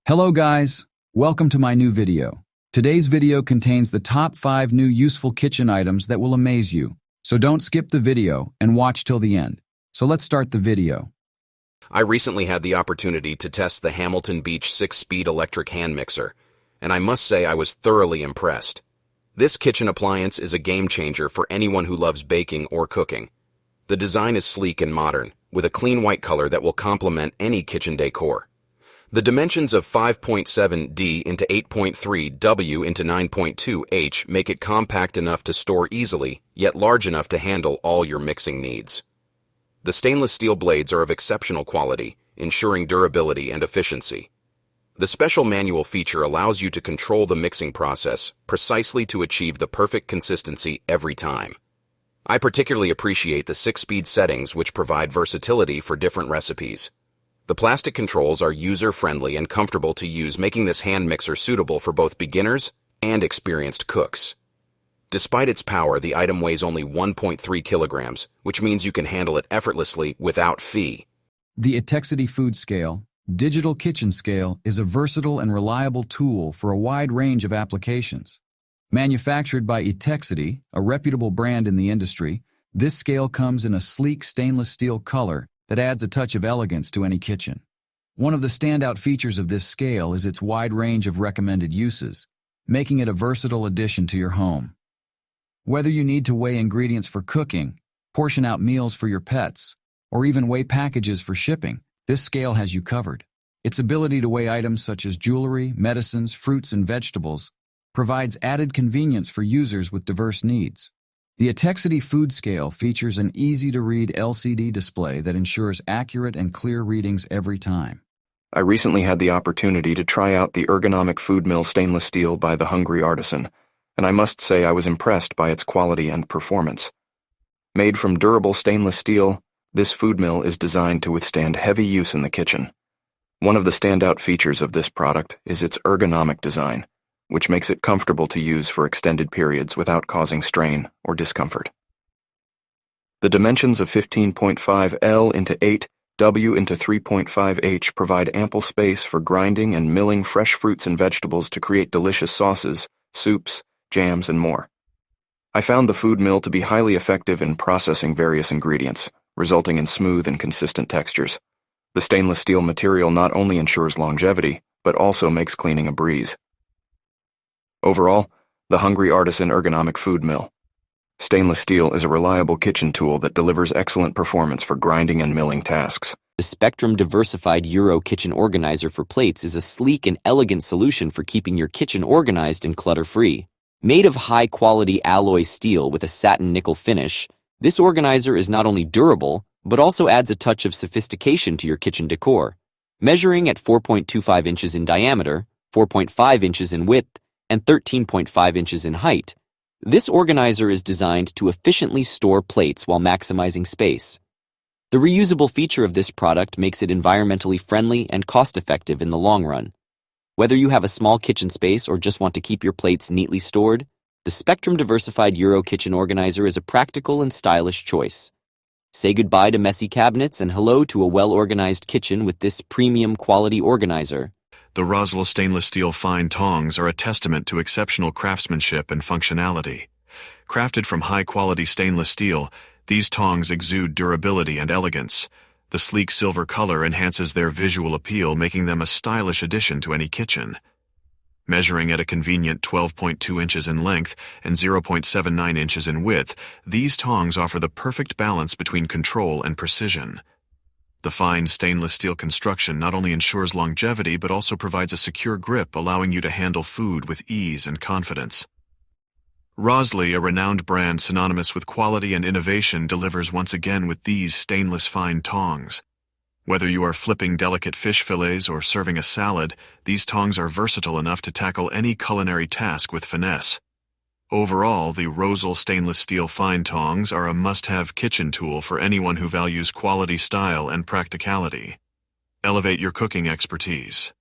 Hello guys, welcome to my new video. Today's video contains the top 5 new useful kitchen items that will amaze you. So don't skip the video and watch till the end. So let's start the video. I recently had the opportunity to test the Hamilton Beach 6-speed electric hand mixer, and I must say I was thoroughly impressed. This kitchen appliance is a game changer for anyone who loves baking or cooking. The design is sleek and modern, with a clean white color that will complement any kitchen decor. The dimensions of 5.7 D into 8.3 W into 9.2 H make it compact enough to store easily, yet large enough to handle all your mixing needs. The stainless steel blades are of exceptional quality, ensuring durability and efficiency. The special manual feature allows you to control the mixing process precisely to achieve the perfect consistency every time. I particularly appreciate the 6-speed settings, which provide versatility for different recipes. The plastic controls are user-friendly and comfortable to use, making this hand mixer suitable for both beginners and experienced cooks. Despite its power, the item weighs only 1.3 kilograms, which means you can handle it effortlessly without fee. The Itexity Food Scale, digital kitchen scale, is a versatile and reliable tool for a wide range of applications. Manufactured by Itexity, a reputable brand in the industry, this scale comes in a sleek stainless steel color that adds a touch of elegance to any kitchen. One of the standout features of this scale is its wide range of recommended uses, making it a versatile addition to your home. Whether you need to weigh ingredients for cooking, portion out meals for your pets, or even weigh packages for shipping, this scale has you covered. Its ability to weigh items such as jewelry, medicines, fruits, and vegetables provides added convenience for users with diverse needs. The Itexity Food Scale features an easy-to-read LCD display that ensures accurate and clear readings every time. I recently had the opportunity to try out the ergonomic food mill stainless steel by the Hungry Artisan, and I must say I was impressed by its quality and performance. Made from durable stainless steel, this food mill is designed to withstand heavy use in the kitchen. One of the standout features of this product is its ergonomic design, which makes it comfortable to use for extended periods without causing strain or discomfort. The dimensions of 15.5 L into 8 W into 3.5 H provide ample space for grinding and milling fresh fruits and vegetables to create delicious sauces, soups, jams, and more. I found the food mill to be highly effective in processing various ingredients, resulting in smooth and consistent textures. The stainless steel material not only ensures longevity, but also makes cleaning a breeze. Overall, the Hungry Artisan Ergonomic Food Mill. Stainless steel is a reliable kitchen tool that delivers excellent performance for grinding and milling tasks. The Spectrum Diversified Euro Kitchen Organizer for plates is a sleek and elegant solution for keeping your kitchen organized and clutter-free. Made of high-quality alloy steel with a satin nickel finish, this organizer is not only durable, but also adds a touch of sophistication to your kitchen decor. Measuring at 4.25 inches in diameter, 4.5 inches in width, and 13.5 inches in height, this organizer is designed to efficiently store plates while maximizing space. The reusable feature of this product makes it environmentally friendly and cost-effective in the long run. Whether you have a small kitchen space or just want to keep your plates neatly stored, the Spectrum Diversified Euro Kitchen Organizer is a practical and stylish choice. Say goodbye to messy cabinets and hello to a well-organized kitchen with this premium quality organizer. The Roswell stainless steel fine tongs are a testament to exceptional craftsmanship and functionality. Crafted from high-quality stainless steel, these tongs exude durability and elegance. The sleek silver color enhances their visual appeal, making them a stylish addition to any kitchen. Measuring at a convenient 12.2 inches in length and 0.79 inches in width, these tongs offer the perfect balance between control and precision. The fine stainless steel construction not only ensures longevity but also provides a secure grip, allowing you to handle food with ease and confidence. Rosley, a renowned brand synonymous with quality and innovation, delivers once again with these stainless fine tongs. Whether you are flipping delicate fish fillets or serving a salad, these tongs are versatile enough to tackle any culinary task with finesse. Overall, the Roswell stainless steel fine tongs are a must-have kitchen tool for anyone who values quality, style, and practicality. Elevate your cooking expertise.